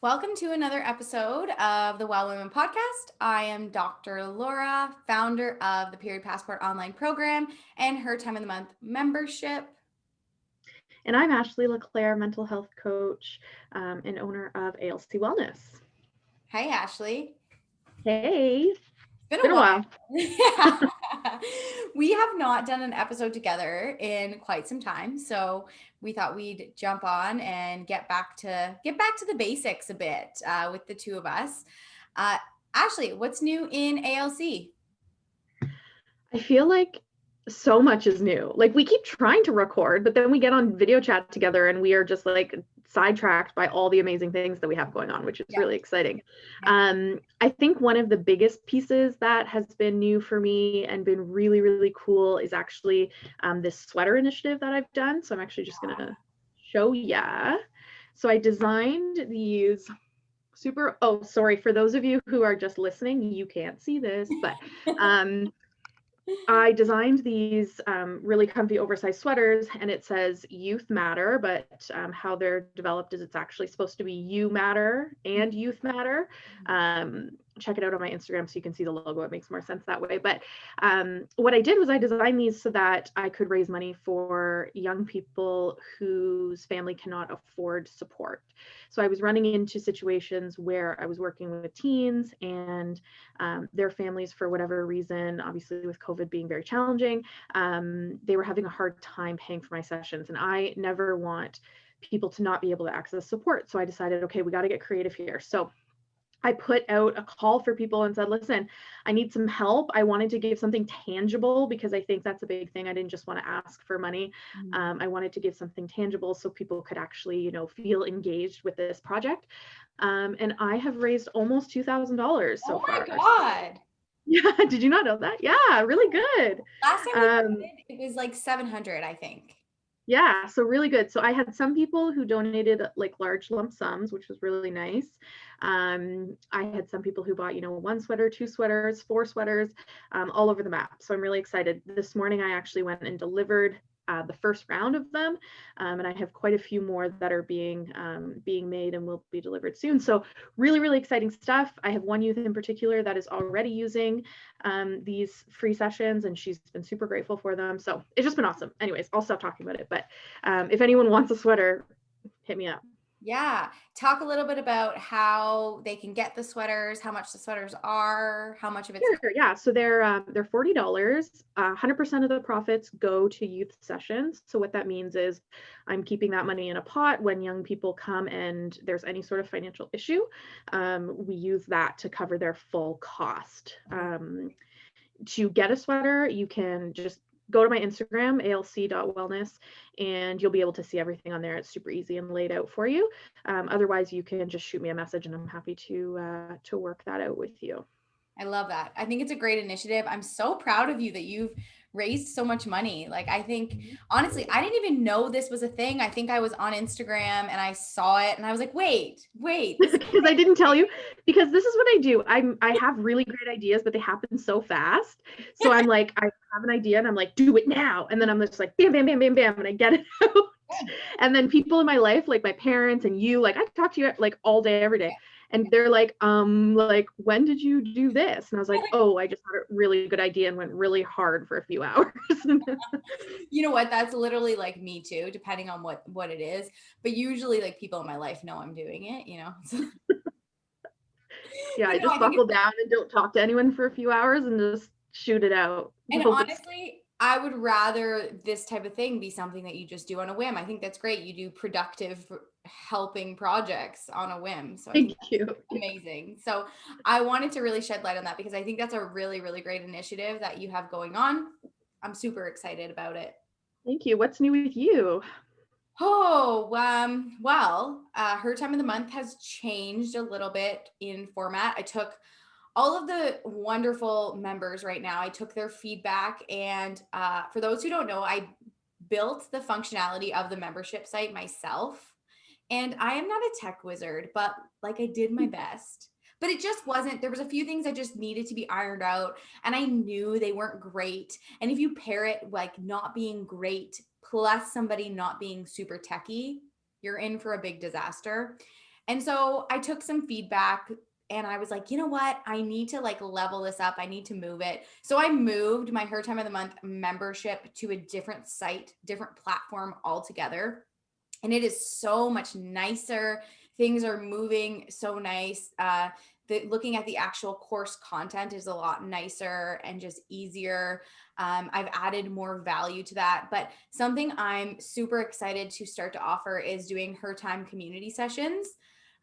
Welcome to another episode of the Well Women podcast. I am Dr. Laura, founder of the Period Passport online program and Her Time of the Month membership. And I'm Ashley LeClaire, mental health coach and owner of ALC Wellness. Hey, Ashley. Hey, It's been a been a while. while. Yeah. We have not done an episode together in quite some time, so we thought we'd jump on and get back to the basics a bit with the two of us. Uh, Ashley, what's new in ALC? I feel like so much is new. Like we keep trying to record, but then we get on video chat together and we are just like sidetracked by all the amazing things that we have going on, which is Yeah. really exciting. Yeah. I think one of the biggest pieces that has been new for me and been really, really cool is actually this sweater initiative that I've done. So I'm actually just going to show ya. So I designed these sorry, for those of you who are just listening, you can't see this, but I designed these really comfy oversized sweaters, and it says youth matter, but how they're developed is it's actually supposed to be you matter and youth matter. Check it out on my Instagram so you can see the logo. It makes more sense that way. But what I did was I designed these so that I could raise money for young people whose family cannot afford support. So I was running into situations where I was working with teens and their families, for whatever reason, obviously with COVID being very challenging, they were having a hard time paying for my sessions. And I never want people to not be able to access support. So I decided, okay, we got to get creative here. So I put out a call for people and said, listen, I need some help. I wanted to give something tangible because I think that's a big thing. I didn't just want to ask for money. I wanted to give something tangible so people could actually, feel engaged with this project. And I have raised almost $2,000 so far. Oh my God. Yeah, did you not know that? Yeah, really good. Last time we Um, did, it was like 700, I think. yeah, so really good. So I had some people who donated like large lump sums, which was really nice. I had some people who bought, one sweater, two sweaters, four sweaters, all over the map. So I'm really excited. This morning I actually went and delivered the first round of them, and I have quite a few more that are being made and will be delivered soon. So really, really exciting stuff. I have one youth in particular that is already using these free sessions, and she's been super grateful for them. So it's just been awesome. Anyways, I'll stop talking about it. But if anyone wants a sweater, hit me up. Yeah. Talk a little bit about how they can get the sweaters, how much the sweaters are, how much of it's. Sure, yeah. So they're $40. 100% of the profits go to youth sessions. So what that means is I'm keeping that money in a pot when young people come and there's any sort of financial issue. We use that to cover their full cost. To get a sweater, you can just go to my Instagram, alc.wellness, and you'll be able to see everything on there. It's super easy and laid out for you. Otherwise, you can just shoot me a message, and I'm happy to work that out with you. I love that. I think it's a great initiative. I'm so proud of you that you've raised so much money. Like, I think, honestly, I didn't even know this was a thing. I think I was on Instagram and I saw it and I was like, wait, Because I didn't tell you, because this is what I do. I have really great ideas, but they happen so fast. So I'm like, I have an idea and I'm like, do it now. And then I'm just like, bam, bam, bam, bam, bam. And I get it out. And then people in my life, like my parents and you, like I talk to you like all day, every day. And they're like, when did you do this? And I was like, oh, I just had a really good idea and went really hard for a few hours. You know what? That's literally like me too, depending on what it is. But usually, like people in my life know I'm doing it. Yeah, I No, I just think buckle down and don't talk to anyone for a few hours and just shoot it out. and Hope it's honestly, I would rather this type of thing be something that you just do on a whim. I think that's great. You do productive helping projects on a whim. So I think thank that's you. amazing. So I wanted to really shed light on that because I think that's a really, really great initiative that you have going on. I'm super excited about it. Thank you. What's new with you? Oh, Her Time of the Month has changed a little bit in format. I took all of the wonderful members right now, I took their feedback. And for those who don't know, I built the functionality of the membership site myself. And I am not a tech wizard, but like I did my best. But it just wasn't, there was a few things I just needed to be ironed out. And I knew they weren't great. And if you pair it like not being great plus somebody not being super techy, you're in for a big disaster. And so I took some feedback and I was like, you know what? I need to like level this up. I need to move it. So I moved my Her Time of the Month membership to a different site, different platform altogether. And it is so much nicer. Things are moving so nice. Looking at the actual course content is a lot nicer and just easier. I've added more value to that. But something I'm super excited to start to offer is doing Her Time community sessions.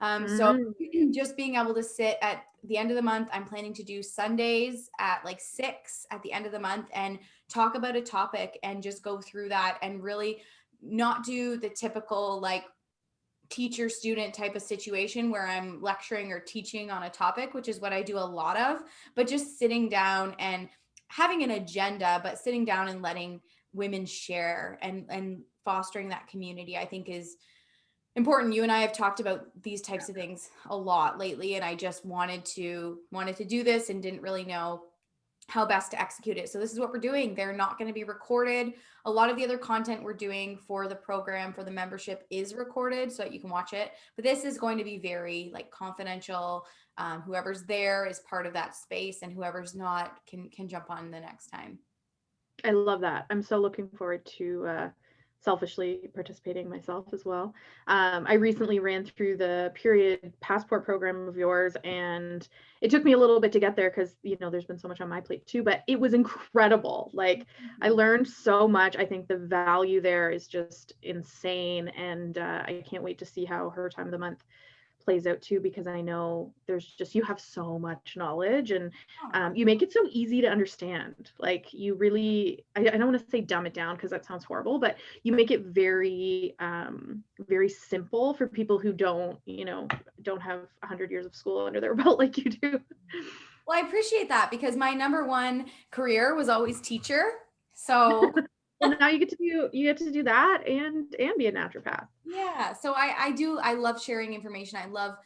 So Mm. just being able to sit at the end of the month, I'm planning to do Sundays at like 6 at the end of the month and talk about a topic and just go through that and really not do the typical like teacher student type of situation where I'm lecturing or teaching on a topic, which is what I do a lot of, but just sitting down and having an agenda, but sitting down and letting women share and fostering that community, I think is important. You and I have talked about these types of things a lot lately, and I just wanted to do this and didn't really know how best to execute it. So this is what we're doing. They're not going to be recorded. A lot of the other content we're doing for the program for the membership is recorded so that you can watch it. But this is going to be very like confidential. Whoever's there is part of that space, and whoever's not can jump on the next time. I love that. I'm so looking forward to selfishly participating myself as well. I recently ran through the period passport program of yours, and it took me a little bit to get there because, you know, there's been so much on my plate too, but it was incredible. Like, I learned so much. I think the value there is just insane. And I can't wait to see how Her Time of the Month plays out too, because I know there's just, you have so much knowledge, and you make it so easy to understand. Like, you really, I don't want to say dumb it down because that sounds horrible, but you make it very very simple for people who don't, you know, don't have 100 years of school under their belt like you do. Well, I appreciate that because my number one career was always teacher. So Well, now you get to do that and be a naturopath. yeah, so I love sharing information. I love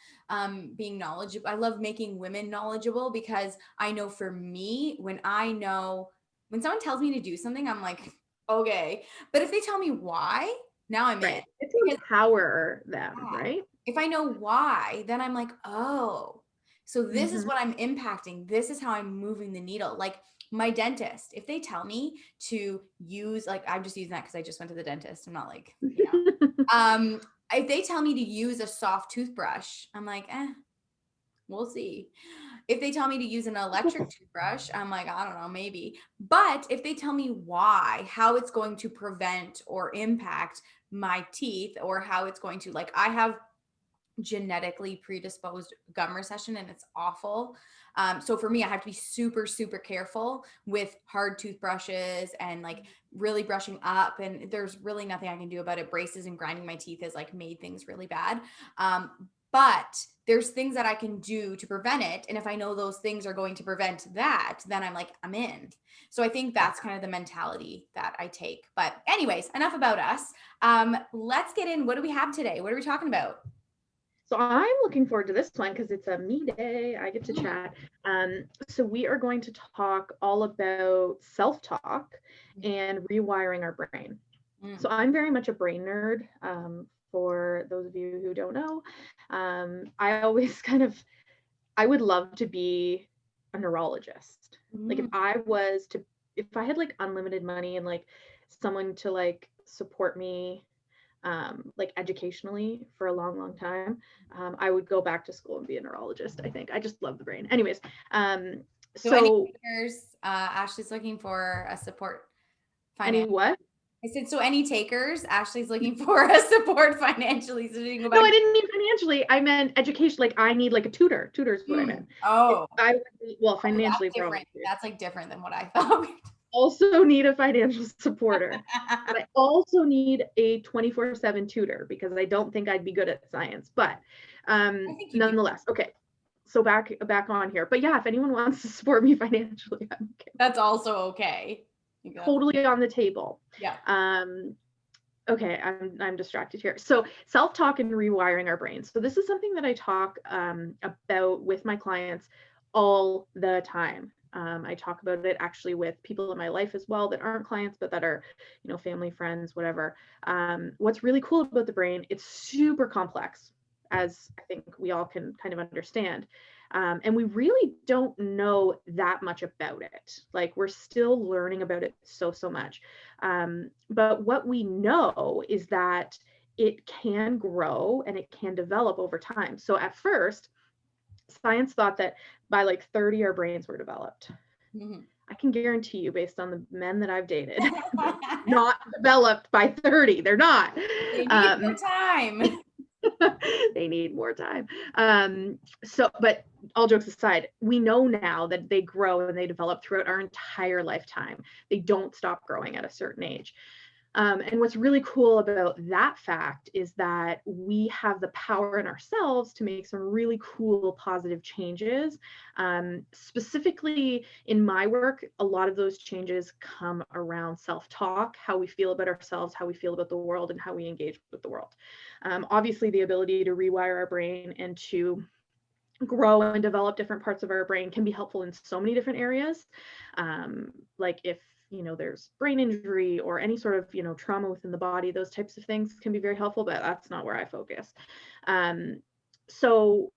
being knowledgeable. I love making women knowledgeable because I know for me, when someone tells me to do something, I'm like, okay. But if they tell me why, now I'm in. Right. It's to Because empower them, yeah, right? if I know why, then I'm like, oh, so this is Mm-hmm. what I'm impacting. This is how I'm moving the needle. Like my dentist, if they tell me to use, like, I'm just using that because I just went to the dentist. I'm not like, if they tell me to use a soft toothbrush, I'm like, we'll see. If they tell me to use an electric toothbrush, I'm like, I don't know, maybe. But if they tell me why, how it's going to prevent or impact my teeth, or how it's going to, like, I have genetically predisposed gum recession and it's awful. So for me, I have to be super, super careful with hard toothbrushes and like really brushing up. And there's really nothing I can do about it. Braces and grinding my teeth has like made things really bad. But there's things that I can do to prevent it. And if I know those things are going to prevent that, then I'm like, I'm in. So I think that's kind of the mentality that I take. But anyways, enough about us. Let's get in. What do we have today? What are we talking about? So I'm looking forward to this one because it's a me day. I get to chat. So we are going to talk all about self-talk and rewiring our brain. Mm. So I'm very much a brain nerd. For those of you who don't know, I always I would love to be a neurologist. Like, Mm. if I had like unlimited money and like someone to like support me like educationally for a long, long time, I would go back to school and be a neurologist. I think I just love the brain. Anyways, So any so takers, Ashley's looking for a support any finance. what? I said, so any takers, Ashley's looking for a support financially. So you can go No, back. I didn't mean financially. I meant education. Like, I need like a tutor. Tutor is what I meant. If Oh, I would well, that's financially different. probably. That's like different than what I thought. Also need a financial supporter, but I also need a 24/7 tutor because I don't think I'd be good at science. But I think you do. nonetheless, okay. So back on here. But yeah, if anyone wants to support me financially, I'm okay. That's also okay. Totally on the table. Yeah. Okay, I'm distracted here. So self-talk and rewiring our brains. So this is something that I talk about with my clients all the time. I talk about it actually with people in my life as well that aren't clients, but that are, family, friends, whatever. What's really cool about the brain, it's super complex. as I think we all can kind of understand. And we really don't know that much about it. Like, we're still learning about it so much. But what we know is that it can grow and it can develop over time. So at first, science thought that by like 30, our brains were developed. Mm-hmm. I can guarantee you, based on the men that I've dated, not developed by 30. They're not. They need more time. They need more time. But all jokes aside, we know now that they grow and they develop throughout our entire lifetime. They don't stop growing at a certain age. And what's really cool about that fact is that we have the power in ourselves to make some really cool positive changes. Specifically in my work, a lot of those changes come around self-talk, how we feel about ourselves, how we feel about the world, and how we engage with the world. Obviously, the ability to rewire our brain and to grow and develop different parts of our brain can be helpful in so many different areas. Like if there's brain injury or any sort of trauma within the body, those types of things can be very helpful, but that's not where I focus. So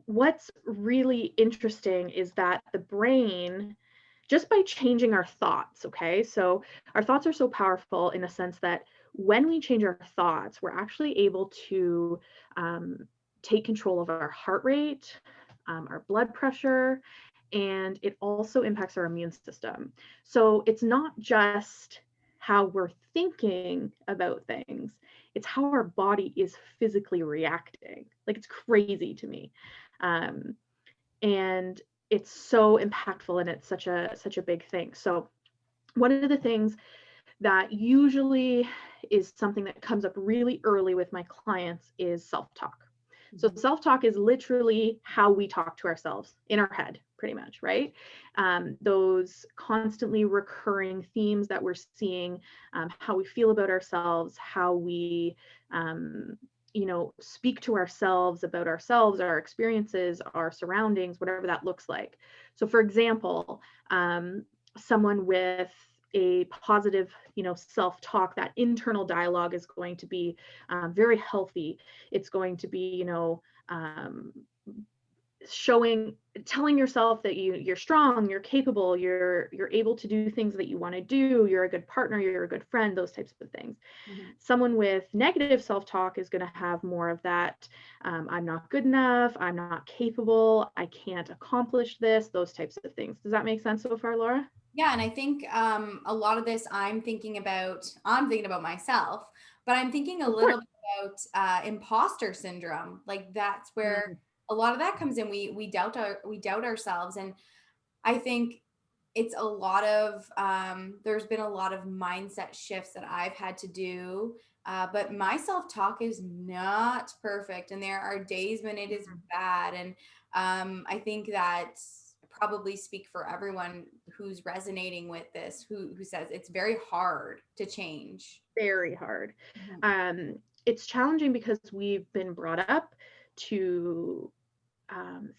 what's really interesting is that the brain, just by changing our thoughts, okay, so our thoughts are so powerful in a sense that when we change our thoughts, we're actually able to take control of our heart rate, our blood pressure, and it also impacts our immune system. So it's not just how we're thinking about things, it's how our body is physically reacting. Like, it's crazy to me. And it's so impactful, and it's such a big thing. So one of the things that usually is something that comes up really early with my clients is self-talk. So self-talk is literally how we talk to ourselves in our head, pretty much, right? Those constantly recurring themes that we're seeing, how we feel about ourselves, how we, speak to ourselves about ourselves, our experiences, our surroundings, whatever that looks like. So for example, someone with a positive, self-talk, that internal dialogue is going to be very healthy. It's going to be, telling yourself that you're strong, you're capable, you're able to do things that you want to do, you're a good partner, you're a good friend, those types of things. Someone with negative self-talk is going to have more of that, I'm not good enough, I'm not capable, I can't accomplish this, those types of things. Does that make sense so far, Laura? Yeah, and I think a lot of this I'm thinking about myself, but I'm thinking a little bit about imposter syndrome. Like, that's where a lot of that comes in. We doubt ourselves, and I think it's a lot of there's been a lot of mindset shifts that I've had to do. But my self-talk is not perfect, and there are days when it is bad. And I think that probably speak for everyone who's resonating with this, who says it's very hard to change. Very hard. It's challenging because we've been brought up to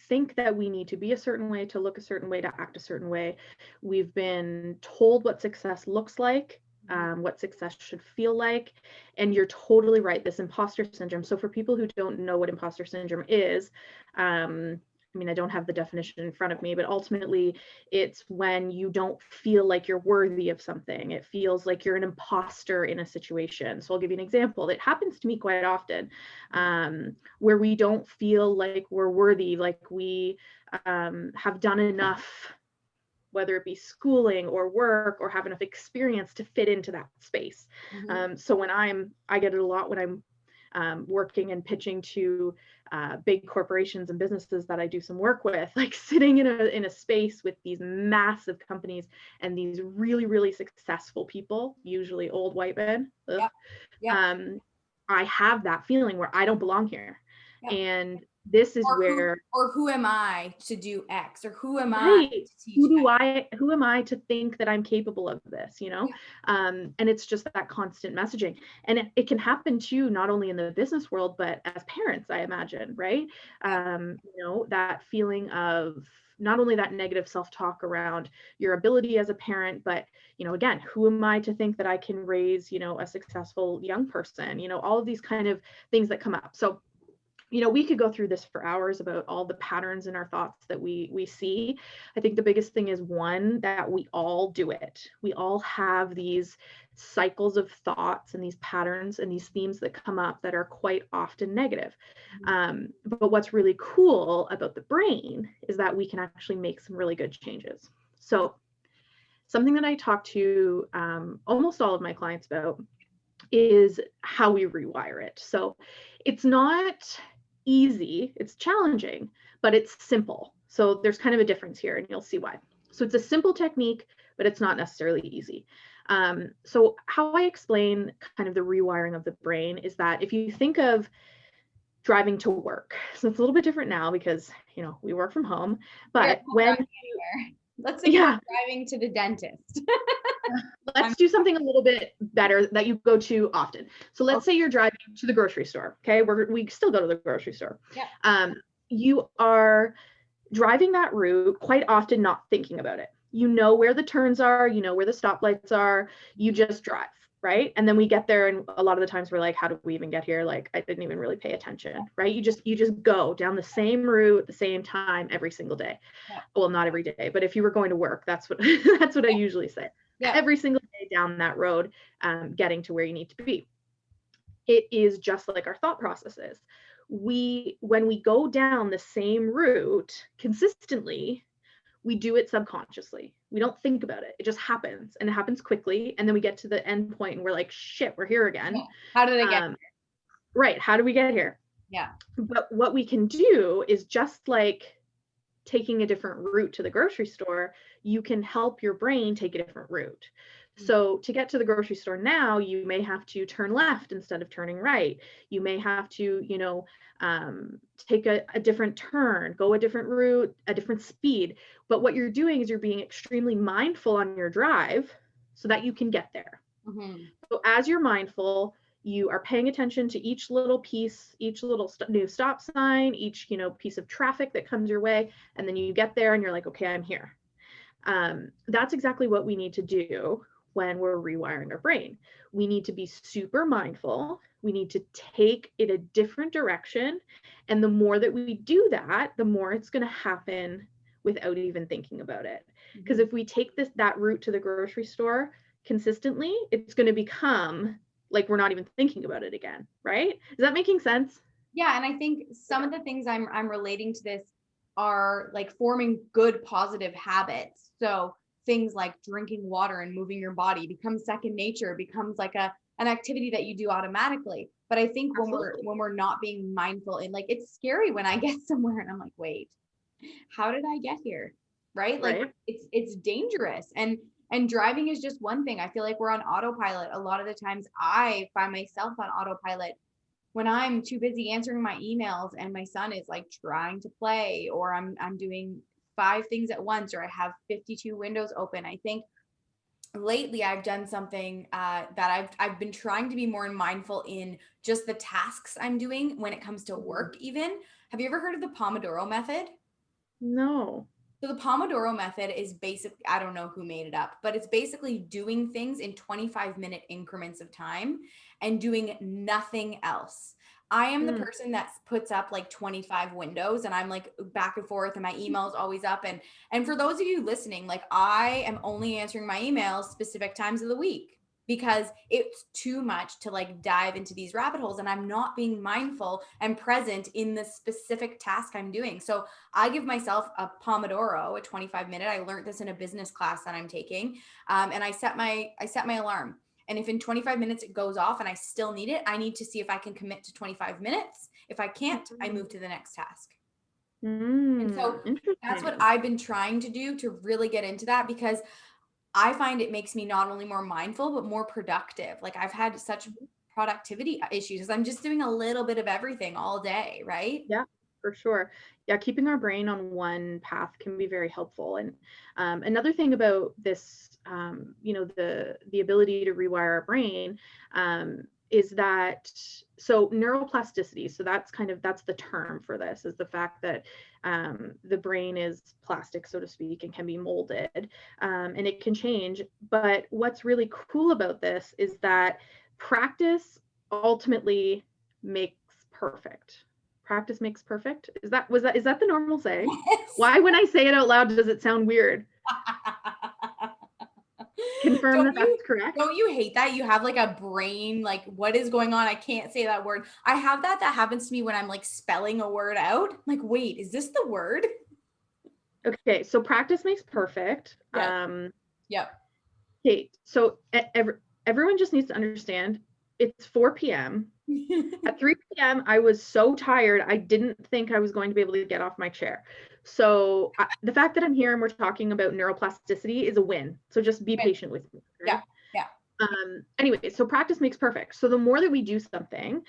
think that we need to be a certain way, to look a certain way, to act a certain way. We've been told what success looks like, what success should feel like. And you're totally right, this imposter syndrome. So for people who don't know what imposter syndrome is, I don't have the definition in front of me, but ultimately it's when you don't feel like you're worthy of something. It feels like you're an imposter in a situation. So I'll give you an example. It happens to me quite often, where we don't feel like we're worthy, like we have done enough, whether it be schooling or work, or have enough experience to fit into that space. So when I get it a lot when I'm working and pitching to big corporations and businesses that I do some work with, like sitting in a space with these massive companies and these really, really successful people, usually old white men. I have that feeling where I don't belong here. And this is who am I to do X, or who am I to teach who am I to think that I'm capable of this, and it's just that constant messaging. And it can happen too, not only in the business world, but as parents, I imagine, right? That feeling of not only that negative self-talk around your ability as a parent, but again, who am I to think that I can raise a successful young person, all of these kind of things that come up. So we could go through this for hours about all the patterns in our thoughts that we see. I think the biggest thing is, one, that we all do it. We all have these cycles of thoughts and these patterns and these themes that come up that are quite often negative. But what's really cool about the brain is that we can actually make some really good changes. So something that I talk to almost all of my clients about is how we rewire it. So it's not easy, it's challenging, but it's simple. So there's kind of a difference here, and you'll see why. So it's a simple technique, but it's not necessarily easy. So how I explain kind of the rewiring of the brain is that if you think of driving to work, so it's a little bit different now because we work from home, but let's think about driving to the dentist. Let's do something a little bit better that you go to often. So let's say you're driving to the grocery store. Okay, we still go to the grocery store. Yeah. You are driving that route quite often, not thinking about it. You know where the turns are, you know where the stoplights are, you just drive, right? And then we get there, and a lot of the times we're like, how did we even get here? Like, I didn't even really pay attention, right? You just go down the same route at the same time every single day. Yeah. Well, not every day, but if you were going to work, that's what that's what I usually say. Yeah. Every single day down that road, getting to where you need to be. It is just like our thought processes. When we go down the same route consistently, we do it subconsciously. We don't think about it. It just happens, and it happens quickly. And then we get to the end point and we're like, shit, we're here again. Yeah. How did I get here? Right. How do we get here? Yeah. But what we can do is, just like taking a different route to the grocery store, you can help your brain take a different route. So to get to the grocery store now, you may have to turn left instead of turning right. You may have to, take a different turn, go a different route, a different speed. But what you're doing is you're being extremely mindful on your drive so that you can get there. So as you're mindful, you are paying attention to each little piece, each little new stop sign, each piece of traffic that comes your way, and then you get there and you're like, okay, I'm here. That's exactly what we need to do when we're rewiring our brain. We need to be super mindful. We need to take it a different direction. And the more that we do that, the more it's going to happen without even thinking about it. Because if we take that route to the grocery store consistently, it's going to become like we're not even thinking about it again, right? Is that making sense? Yeah, and I think some of the things I'm relating to this are like forming good positive habits. So things like drinking water and moving your body becomes second nature, becomes like an activity that you do automatically. But I think when we're not being mindful, and like, it's scary when I get somewhere and I'm like, wait, how did I get here? Right? Like it's dangerous. And driving is just one thing. I feel like we're on autopilot. A lot of the times I find myself on autopilot when I'm too busy answering my emails and my son is like trying to play, or I'm doing 5 things at once, or I have 52 windows open. I think lately I've done something that I've been trying to be more mindful in just the tasks I'm doing when it comes to work even. Have you ever heard of the Pomodoro method? No. So the Pomodoro method is basically, I don't know who made it up, but it's basically doing things in 25-minute increments of time and doing nothing else. I am the person that puts up like 25 windows, and I'm like back and forth, and my email's always up. And for those of you listening, like, I am only answering my emails specific times of the week because it's too much to like dive into these rabbit holes, and I'm not being mindful and present in the specific task I'm doing. So I give myself a Pomodoro, a 25-minute. I learned this in a business class that I'm taking. And I set my alarm. And if in 25 minutes it goes off and I still need it, I need to see if I can commit to 25 minutes. If I can't, I move to the next task. And so that's what I've been trying to do to really get into that, because I find it makes me not only more mindful, but more productive. Like, I've had such productivity issues because I'm just doing a little bit of everything all day, right? Yeah, for sure. Yeah, keeping our brain on one path can be very helpful. And another thing about this, the ability to rewire our brain, is that, so neuroplasticity, so that's the term for this, is the fact that the brain is plastic, so to speak, and can be molded, and it can change. But what's really cool about this is that practice ultimately makes perfect. Practice makes perfect. Is that the normal saying? Yes. Why, when I say it out loud, does it sound weird? Confirm that Don't you that's correct. don't you hate that? You have like a brain, like, what is going on? I can't say that word. I have that happens to me when I'm like spelling a word out. Like, wait, is this the word? Okay, so practice makes perfect. Yes. Yep. Okay, so everyone just needs to understand it's 4 p.m. At 3 p.m., I was so tired, I didn't think I was going to be able to get off my chair. So the fact that I'm here and we're talking about neuroplasticity is a win. So just be patient with me. Yeah. Right? Yeah. Anyway, so practice makes perfect. So the more that we do something,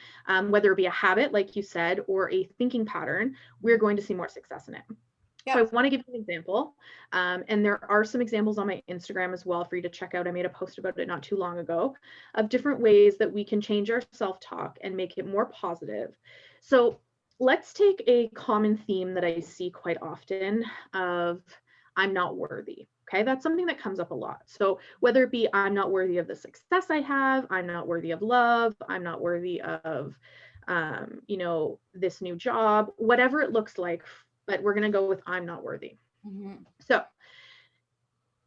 whether it be a habit, like you said, or a thinking pattern, we're going to see more success in it. So I want to give you an example. And there are some examples on my Instagram as well for you to check out. I made a post about it not too long ago of different ways that we can change our self-talk and make it more positive. So let's take a common theme that I see quite often of I'm not worthy. Okay, that's something that comes up a lot. So whether it be I'm not worthy of the success I have, I'm not worthy of love, I'm not worthy of this new job, whatever it looks like, but we're going to go with I'm not worthy. Mm-hmm. So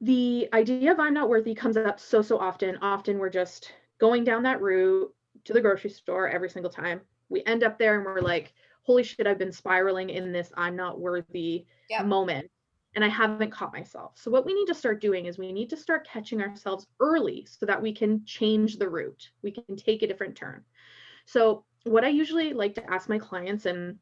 the idea of I'm not worthy comes up so often. Often we're just going down that route to the grocery store every single time. We end up there and we're like, holy shit, I've been spiraling in this I'm not worthy moment and I haven't caught myself. So what we need to start doing is we need to start catching ourselves early so that we can change the route. We can take a different turn. So what I usually like to ask my clients, and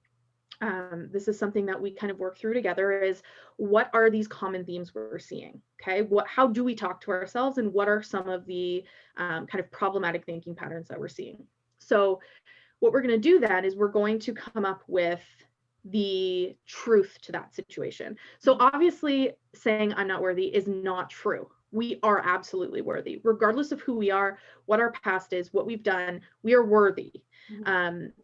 this is something that we kind of work through together, is what are these common themes we're seeing? Okay, how do we talk to ourselves, and what are some of the kind of problematic thinking patterns that we're seeing? So what we're going to do then is we're going to come up with the truth to that situation. So obviously saying I'm not worthy is not true. We are absolutely worthy, regardless of who we are, what our past is, what we've done, we are worthy.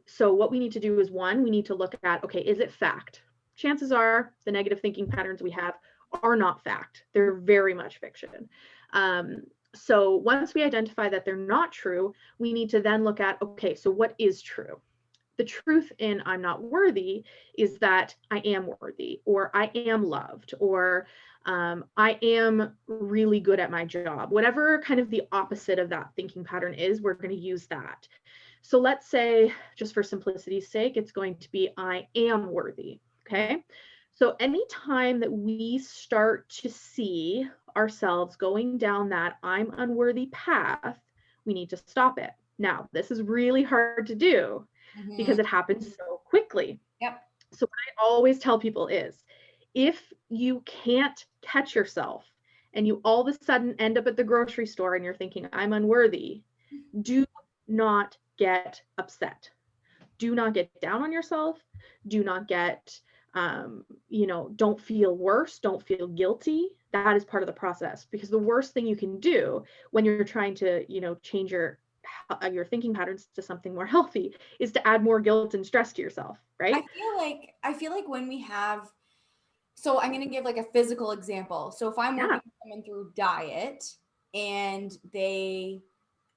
So what we need to do is, one, we need to look at, okay, is it fact? Chances are the negative thinking patterns we have are not fact. They're very much fiction. So once we identify that they're not true, we need to then look at, okay, so what is true? The truth in I'm not worthy is that I am worthy, or I am loved, or I am really good at my job. Whatever kind of the opposite of that thinking pattern is, we're going to use that. So let's say, just for simplicity's sake, it's going to be I am worthy. Okay. So anytime that we start to see ourselves going down that I'm unworthy path, we need to stop it. Now, this is really hard to do because it happens so quickly. Yep. So what I always tell people is, if you can't catch yourself and you all of a sudden end up at the grocery store and you're thinking, I'm unworthy, do not get upset. Do not get down on yourself. Do not get, don't feel worse. Don't feel guilty. That is part of the process, because the worst thing you can do when you're trying to, change your thinking patterns to something more healthy is to add more guilt and stress to yourself, right? I feel like when we have, so I'm going to give like a physical example. So if I'm working with someone through diet and they,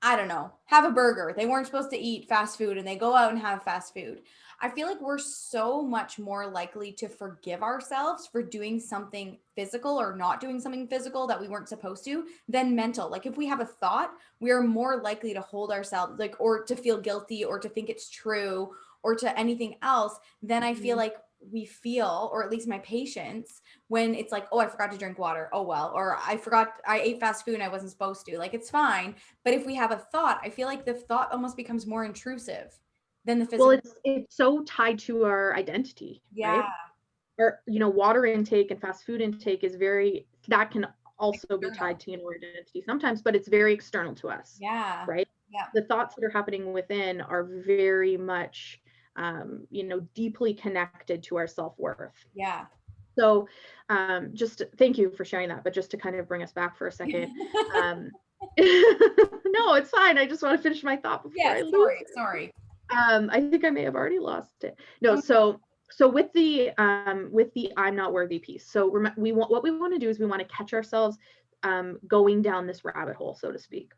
I don't know, have a burger, they weren't supposed to eat fast food and they go out and have fast food. I feel like we're so much more likely to forgive ourselves for doing something physical or not doing something physical that we weren't supposed to than mental. Like if we have a thought, we are more likely to hold ourselves like, or to feel guilty or to think it's true or to anything else. Then I feel like we feel, or at least my patients, when it's like, oh, I forgot to drink water. Oh, well, or I ate fast food and I wasn't supposed to. Like, it's fine. But if we have a thought, I feel like the thought almost becomes more intrusive than the physical. Well, it's so tied to our identity, right? Or, water intake and fast food intake that can also be tied to our identity sometimes, but it's very external to us. Yeah. Right. Yeah. The thoughts that are happening within are very much, deeply connected to our self-worth. Yeah. So just thank you for sharing that. But just to kind of bring us back for a second. No, it's fine. I just want to finish my thought before I lose. Sorry. I think I may have already lost it. No, so with the I'm not worthy piece. So what we want to do is we want to catch ourselves going down this rabbit hole, so to speak.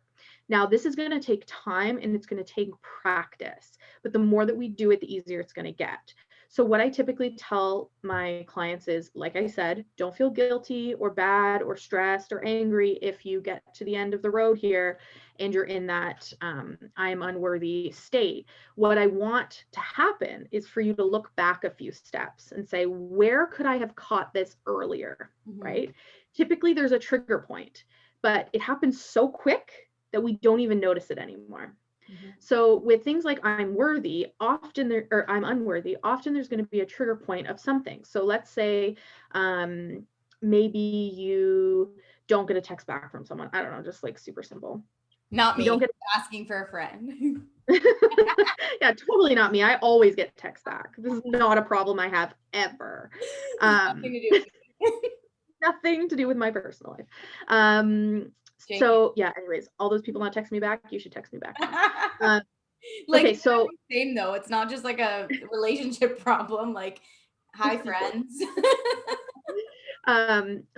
Now, this is going to take time and it's going to take practice, but the more that we do it, the easier it's going to get. So what I typically tell my clients is, like I said, don't feel guilty or bad or stressed or angry if you get to the end of the road here and you're in that I am unworthy state. What I want to happen is for you to look back a few steps and say, where could I have caught this earlier, right? Typically there's a trigger point, but it happens so quick that we don't even notice it anymore. So with things like I'm worthy, often there, or I'm unworthy, often there's going to be a trigger point of something. So let's say maybe you don't get a text back from someone. I don't know, just like super simple. Not me. You don't get asking for a friend. Yeah, totally not me. I always get text back. This is not a problem I have ever. Nothing to do with me. Nothing to do with my personal life. So yeah, anyways, all those people not texting me back, you should text me back. Like, okay, so same though. It's not just like a relationship problem. Like, hi friends.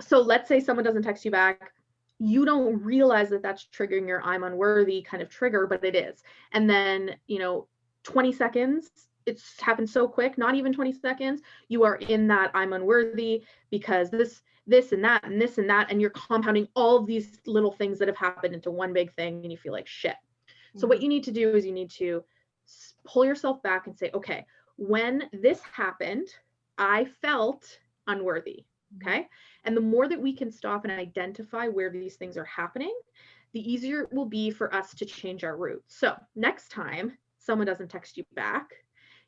So let's say someone doesn't text you back. You don't realize that that's triggering your I'm unworthy kind of trigger, but it is. And then, 20 seconds, it's happened so quick, not even 20 seconds, you are in that I'm unworthy because this and that and this and that, and you're compounding all of these little things that have happened into one big thing and you feel like shit. So what you need to do is you need to pull yourself back and say, okay, when this happened, I felt unworthy. Okay. And the more that we can stop and identify where these things are happening, the easier it will be for us to change our route. So next time someone doesn't text you back,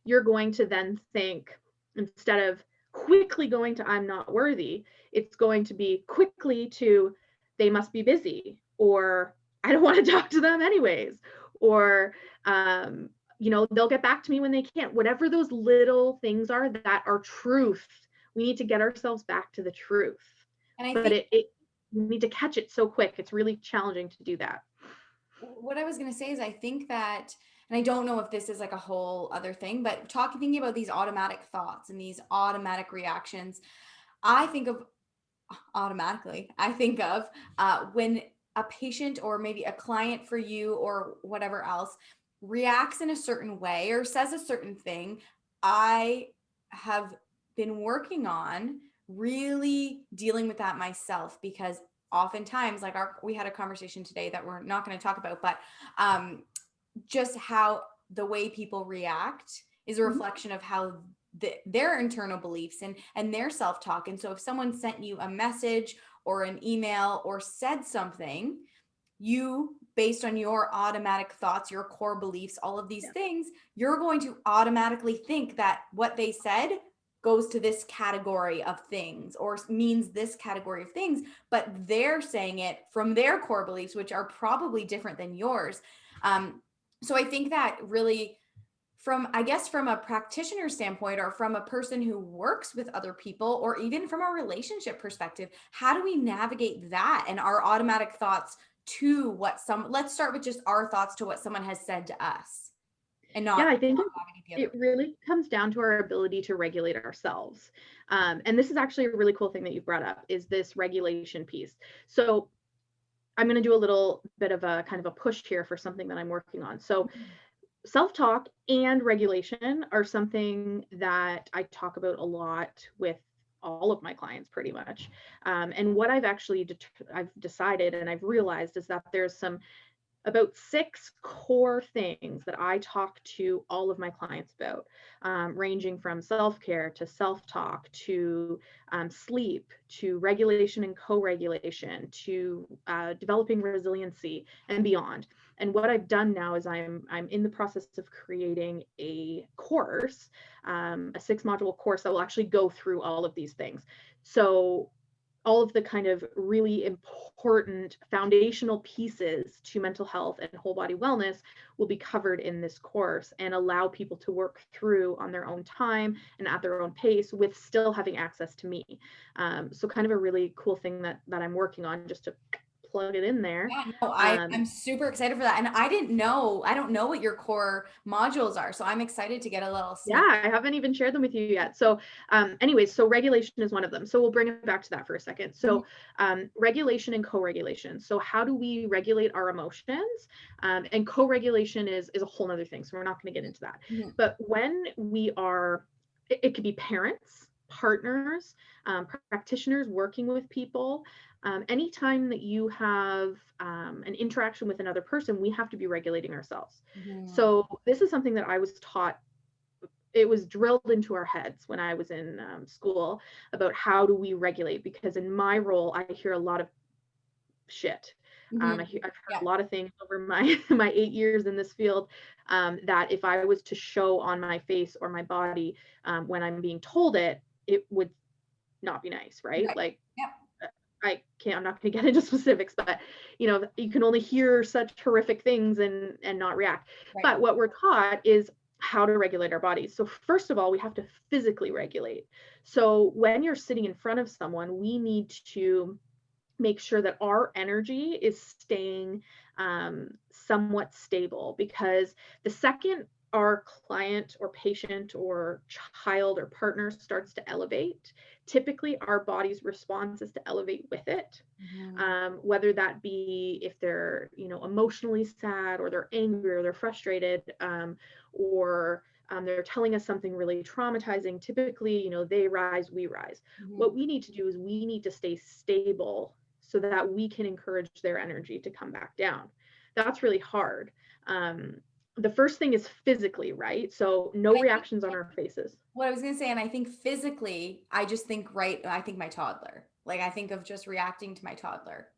you're going to then think, instead of quickly going to I'm not worthy, it's going to be quickly to they must be busy, or I don't want to talk to them anyways, or they'll get back to me when they can't. Whatever those little things are that are truth, we need to get ourselves back to the truth. And I think we need to catch it so quick. It's really challenging to do that. What I was going to say is I think that, and I don't know if this is like a whole other thing, but thinking about these automatic thoughts and these automatic reactions, I think of when a patient or maybe a client for you or whatever else reacts in a certain way or says a certain thing. I have been working on really dealing with that myself, because oftentimes, like we had a conversation today that we're not going to talk about, but just how the way people react is a reflection of how their internal beliefs and their self-talk. And so if someone sent you a message or an email or said something, you, based on your automatic thoughts, your core beliefs, all of these things, you're going to automatically think that what they said goes to this category of things or means this category of things, but they're saying it from their core beliefs, which are probably different than yours. So I think that really, from a practitioner standpoint, or from a person who works with other people, or even from a relationship perspective, how do we navigate that and our automatic thoughts to let's start with just our thoughts to what someone has said to us. And not, I think it really comes down to our ability to regulate ourselves. And this is actually a really cool thing that you brought up, is this regulation piece. So I'm going to do a little bit of a kind of a push here for something that I'm working on. So self-talk and regulation are something that I talk about a lot with all of my clients pretty much. And what I've actually I've decided and I've realized is that there's about 6 core things that I talk to all of my clients about, ranging from self-care to self-talk to sleep to regulation and co-regulation to developing resiliency and beyond. And what I've done now is I'm in the process of creating a course, a 6-module course that will actually go through all of these things. So all of the kind of really important foundational pieces to mental health and whole body wellness will be covered in this course, and allow people to work through on their own time and at their own pace with still having access to me. So kind of a really cool thing that I'm working on, just to plug it in there. Yeah, no, I'm super excited for that. And I don't know what your core modules are. So I'm excited to get a little Yeah, sneak. I haven't even shared them with you yet. So, anyways, so regulation is one of them. So we'll bring it back to that for a second. So, regulation and co-regulation. So how do we regulate our emotions? And co-regulation is a whole nother thing. So we're not going to get into that. Mhm. But when we are, it could be parents, partners, practitioners working with people. Anytime that you have an interaction with another person, we have to be regulating ourselves. Mhm. So this is something that I was taught. It was drilled into our heads when I was in school about how do we regulate, because in my role I hear a lot of shit. Mhm. I've heard Yeah. a lot of things over my my 8 years in this field, that if I was to show on my face or my body when I'm being told it, it would not be nice, right? Right. Like Yep. I'm not going to get into specifics, but you can only hear such horrific things and not react. Right. But what we're taught is how to regulate our bodies. So first of all, we have to physically regulate. So when you're sitting in front of someone, we need to make sure that our energy is staying somewhat stable, because the second our client or patient or child or partner starts to elevate, typically our body's response is to elevate with it. Mhm. Whether that be if they're emotionally sad, or they're angry, or they're frustrated, or they're telling us something really traumatizing, typically they rise, we rise. Mhm. What we need to do is we need to stay stable so that we can encourage their energy to come back down. That's really hard. The first thing is physically, right? So no And I think reactions on our faces. what I was gonna say, and I think physically, I think my toddler. Like I think of just reacting to my toddler.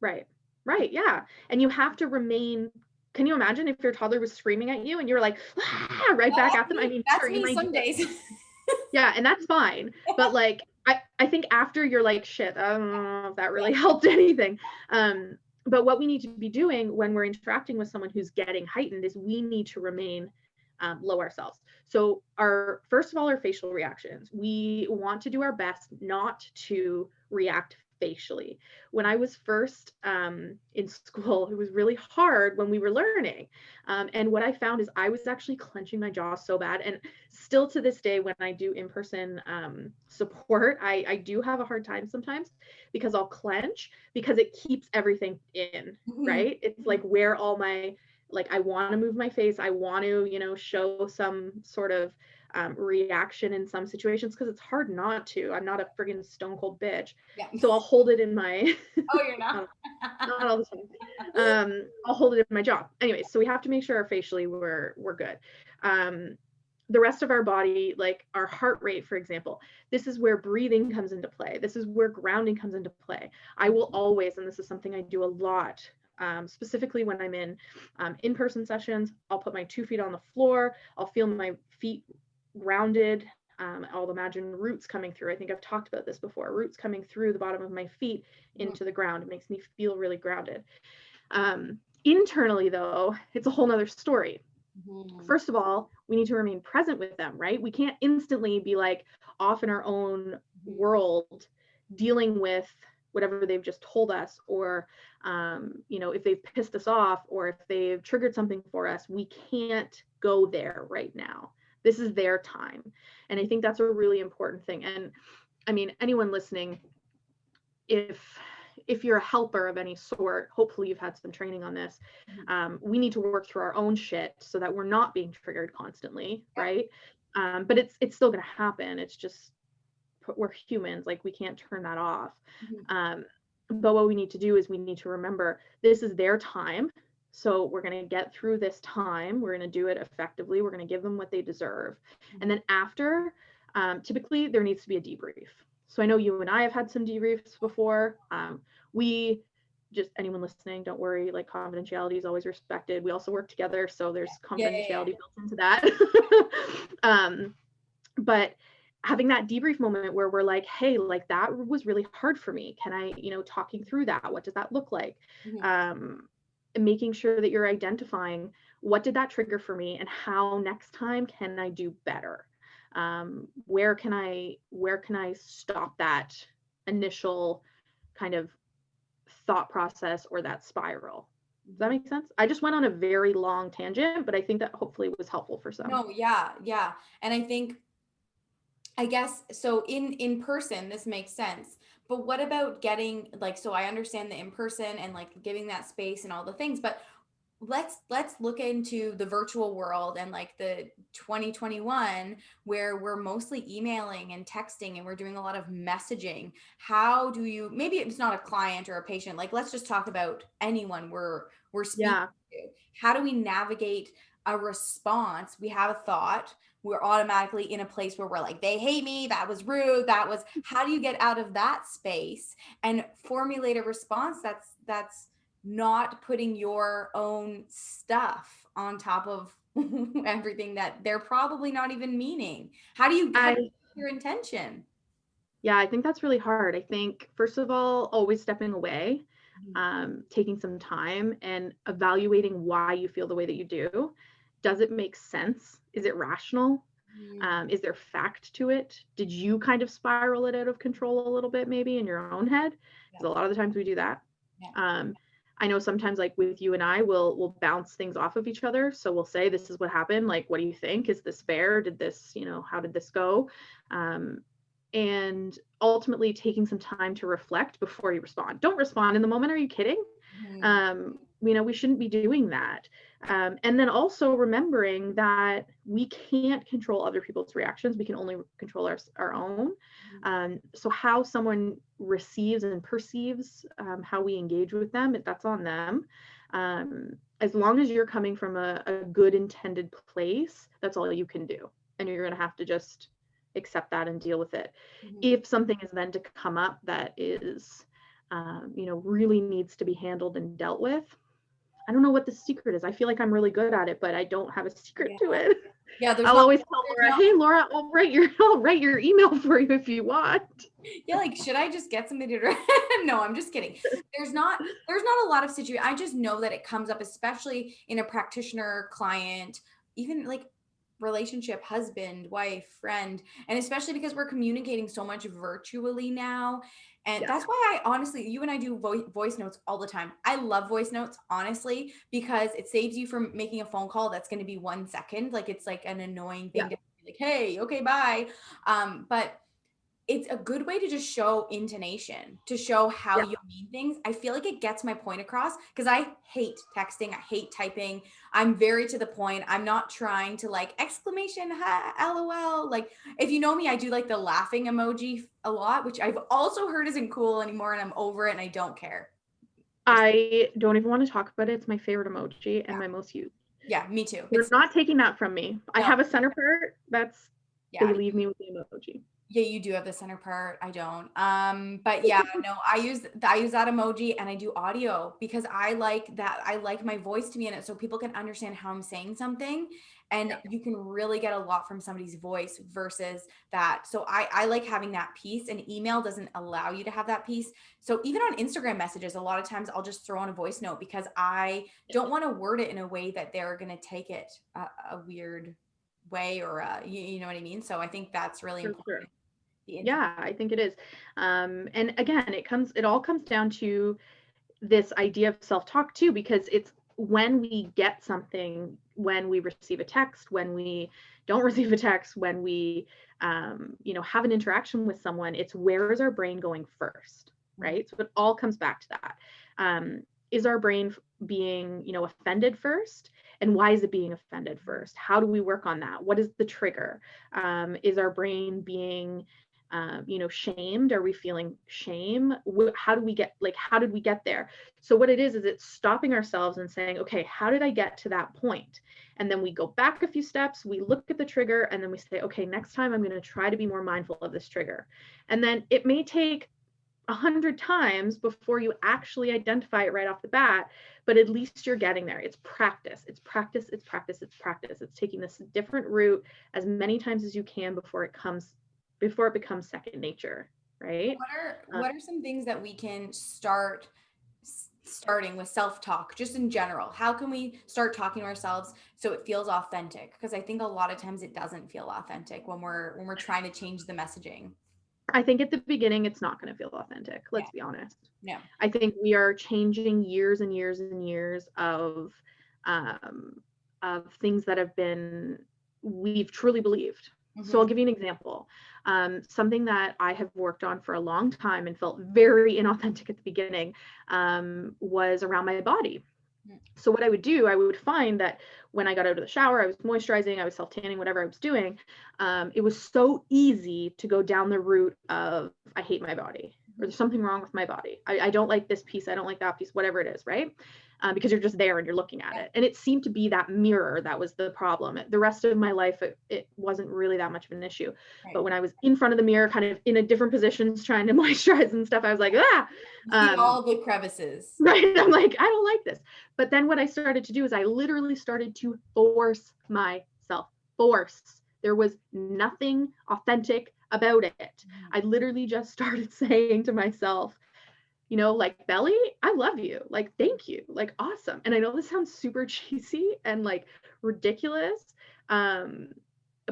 Right. Right. Yeah. And you have to remain. Can you imagine if your toddler was screaming at you and you're like, ah, right Oh, back that's at them? I me. mean, That's sure, you me might do some it. days. Yeah, and that's fine. But like, I think after you're like, shit, I don't know if that Yeah. really helped anything. But what we need to be doing when we're interacting with someone who's getting heightened is we need to remain low ourselves. So our first of all, our facial reactions. We want to do our best not to react facially. When I was first in school, it was really hard when we were learning. And what I found is I was actually clenching my jaw so bad. And still to this day, when I do in-person support, I do have a hard time sometimes, because I'll clench because it keeps everything in, Mhm. right? It's Mhm. like where all my, like, I want to move my face. I want to, show some sort of reaction in some situations, because it's hard not to. I'm not a friggin' stone cold bitch. Yeah. So I'll hold it in my, Oh, you're not. not all the time. I'll hold it in my jaw. Anyway, so we have to make sure our facially we're good. The rest of our body, like our heart rate, for example, this is where breathing comes into play. This is where grounding comes into play. I will always, and this is something I do a lot, specifically when I'm in-person sessions, I'll put my 2 feet on the floor. I'll feel my feet grounded. I'll imagine roots coming through. I think I've talked about this before. Roots coming through the bottom of my feet Mhm. into the ground. It makes me feel really grounded. Internally, though, it's a whole nother story. Mhm. First of all, we need to remain present with them, right? We can't instantly be like off in our own Mhm. world dealing with whatever they've just told us, or if they've pissed us off, or if they've triggered something for us. We can't go there right now. This is their time. And I think that's a really important thing. And I mean, anyone listening, if you're a helper of any sort, hopefully you've had some training on this. Mhm. We need to work through our own shit so that we're not being triggered constantly, Yep. right? But it's still going to happen. It's just, we're humans, like we can't turn that off. Mhm. um, but what we need to do is we need to remember this is their time. So we're going to get through this time, we're going to do it effectively, we're going to give them what they deserve. And Mhm. then after, typically there needs to be a debrief. So I know you and I have had some debriefs before. We just, anyone listening, don't worry, like confidentiality is always respected. We also work together, so there's Yeah. Yeah. Yeah. confidentiality built into that. But having that debrief moment where we're like, hey, like that was really hard for me, can I, talking through that, what does that look like? Mhm. um and making sure that you're identifying what did that trigger for me, and how next time can I do better. Where can I stop that initial kind of thought process or that spiral. Does that make sense? I just went on a very long tangent, but I think that hopefully was helpful for some. No, yeah, yeah. And I think, I guess, so in person this makes sense. But what about getting like, so I understand the in person and like giving that space and all the things, but let's look into the virtual world and like the 2021 where we're mostly emailing and texting and we're doing a lot of messaging. How do you, maybe it's not a client or a patient, like let's just talk about anyone we're speaking Yeah. to. How do we navigate a response? We have a thought, we're automatically in a place where we're like, they hate me, that was rude, that was, how do you get out of that space and formulate a response that's not putting your own stuff on top of everything that they're probably not even meaning? How do you I get your intention? Yeah, I think that's really hard. I think, first of all, always stepping away, Mhm. taking some time and evaluating why you feel the way that you do. Does it make sense? Is it rational? Mhm. Is there fact to it? Did you kind of spiral it out of control a little bit, maybe in your own head? Yeah, Because a lot of the times we do that. yeah, Um, I know sometimes, like with you and I, we'll bounce things off of each other. So we'll say, "This is what happened. Like, what do you think? Is this fair? Did this, how did this go?" Um, and ultimately taking some time to reflect before you respond. Don't respond in the moment. Are you kidding? mhm, We shouldn't be doing that. And then also remembering that we can't control other people's reactions. We can only control our own. mhm. So how someone receives and perceives how we engage with them, that's on them. As long as you're coming from a good intended place, that's all you can do. And you're going to have to just accept that and deal with it. Mhm. If something is then to come up that is, really needs to be handled and dealt with, I don't know what the secret is. I feel like I'm really good at it, but I don't have a secret Yeah, to it. yeah. I'll always tell Laura, "Hey, Laura, I'll write your email for you if you want." Yeah, like should I just get somebody to no, I'm just kidding. There's not a lot of situation. I just know that it comes up, especially in a practitioner client, even like relationship, husband, wife, friend, and especially because we're communicating so much virtually now. And Yeah. that's why I honestly, you and I do voice notes all the time. I love voice notes, honestly, because it saves you from making a phone call that's going to be 1 second. Like it's like an annoying Yeah. thing to be like, hey, okay, bye. But it's a good way to just show intonation, to show how Yeah. you mean things. I feel like it gets my point across because I hate texting, I hate typing. I'm very to the point. I'm not trying to like exclamation, ha, lol. Like if you know me, I do like the laughing emoji a lot, which I've also heard isn't cool anymore and I'm over it and I don't care. Just I don't even want to talk about it. It's my favorite emoji and yeah. my most used. Yeah, me too. You're It's not taking that from me. I no, have a center part. They yeah. leave me with the emoji. Yeah, you do have the center part. I don't. But yeah, no, I use that emoji and I do audio because I like that. I like my voice to be in it so people can understand how I'm saying something. And Yeah. you can really get a lot from somebody's voice versus that. So I like having that piece, and email doesn't allow you to have that piece. So even on Instagram messages, a lot of times I'll just throw on a voice note because I don't want to word it in a way that they're going to take it a weird way or you know what I mean? So I think that's really For important. sure. The intimate. Yeah, I think it is. And again, it all comes down to this idea of self-talk too, because it's when we get something, when we receive a text, when we don't receive a text, when we have an interaction with someone, it's where is our brain going first, Mhm. right? So it all comes back to that. Is our brain being, offended first? And why is it being offended first? How do we work on that? What is the trigger? Is our brain being shamed? Are we feeling shame? How do we get, like, how did we get there? So what it is it's stopping ourselves and saying, okay, how did I get to that point? And then we go back a few steps, we look at the trigger, and then we say, okay, next time I'm going to try to be more mindful of this trigger. And then it may take 100 times before you actually identify it right off the bat, but at least you're getting there. It's practice. It's practice. It's practice. It's practice. It's taking this different route as many times as you can before it becomes second nature, right? What are some things that we can starting with self-talk just in general? How can we start talking to ourselves so it feels authentic? Because I think a lot of times it doesn't feel authentic when we're trying to change the messaging. I think at the beginning, it's not going to feel authentic. Yeah. Let's be honest. No. I think we are changing years and years and years of things that have been we've truly believed. So I'll Mhm. give you an example. Something that I have worked on for a long time and felt very inauthentic at the beginning was around my body. Mm. So what I would do, I would find that when I got out of the shower, I was moisturizing, I was self tanning, whatever I was doing. It was so easy to go down the route of I hate my body or there's something wrong with my body. I don't like this piece. I don't like that piece, whatever it is, right? Because you're just there and you're looking at Yeah. it. And it seemed to be that mirror that was the problem. The rest of my life, it wasn't really that much of an issue. Right. But when I was in front of the mirror, kind of in a different positions, trying to moisturize and stuff, I was like, ah, You see all the crevices. right. I'm like, I don't like this. But then what I started to do is I literally started to force myself. Force. There was nothing authentic about it. I literally just started saying to myself, like, Belly, I love you. Like, thank you. Like, awesome. And I know this sounds super cheesy and like ridiculous. Um,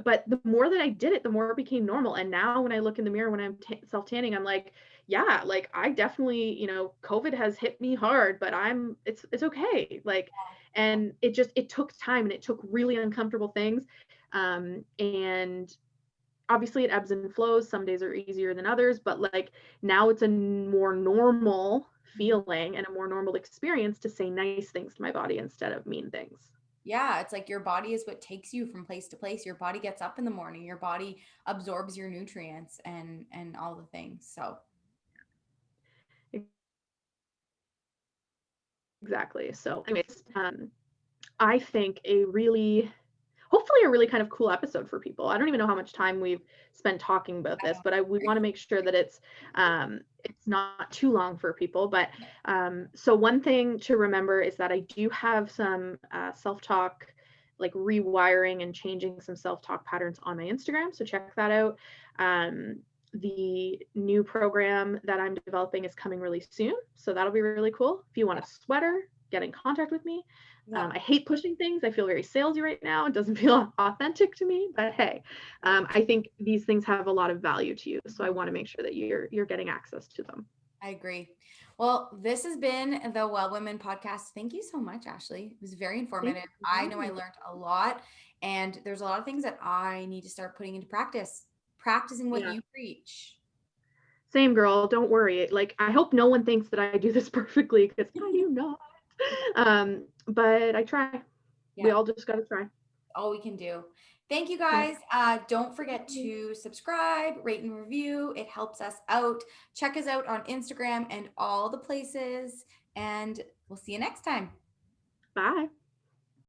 but the more that I did it, the more it became normal. And now when I look in the mirror, when I'm self tanning, I'm like, yeah, like I definitely, COVID has hit me hard, but it's okay. Like, and it took time and it took really uncomfortable things. And obviously it ebbs and flows. Some days are easier than others, but like now it's a more normal feeling and a more normal experience to say nice things to my body instead of mean things. Yeah, it's like your body is what takes you from place to place. Your body gets up in the morning, your body absorbs your nutrients and all the things. So, Exactly. So anyways, I think hopefully a really kind of cool episode for people. I don't even know how much time we've spent talking about I this, don't but we want to make sure that it's not too long for people. But so one thing to remember is that I do have some self-talk, like rewiring and changing some self-talk patterns on my Instagram. So check that out. The new program that I'm developing is coming really soon. So that'll be really cool. If you want a sweater, get in contact with me. yeah, I hate pushing things. I feel very salesy right now. It doesn't feel authentic to me, but hey, I think these things have a lot of value to you. So I want to make sure that you're getting access to them. I agree. Well, this has been the Well Women podcast. Thank you so much, Ashley. It was very Thank informative. I know I you. learned a lot, and there's a lot of things that I need to start putting into practice, practicing what Yeah. you preach. Same girl. Don't worry. Like, I hope no one thinks that I do this perfectly because I do not. But I try. We Yeah, all just got to try. all we can do. Thank you Yeah. guys. Don't forget to subscribe, rate, and review. It helps us out. Check us out on Instagram and all the places. And we'll see you next time. Bye.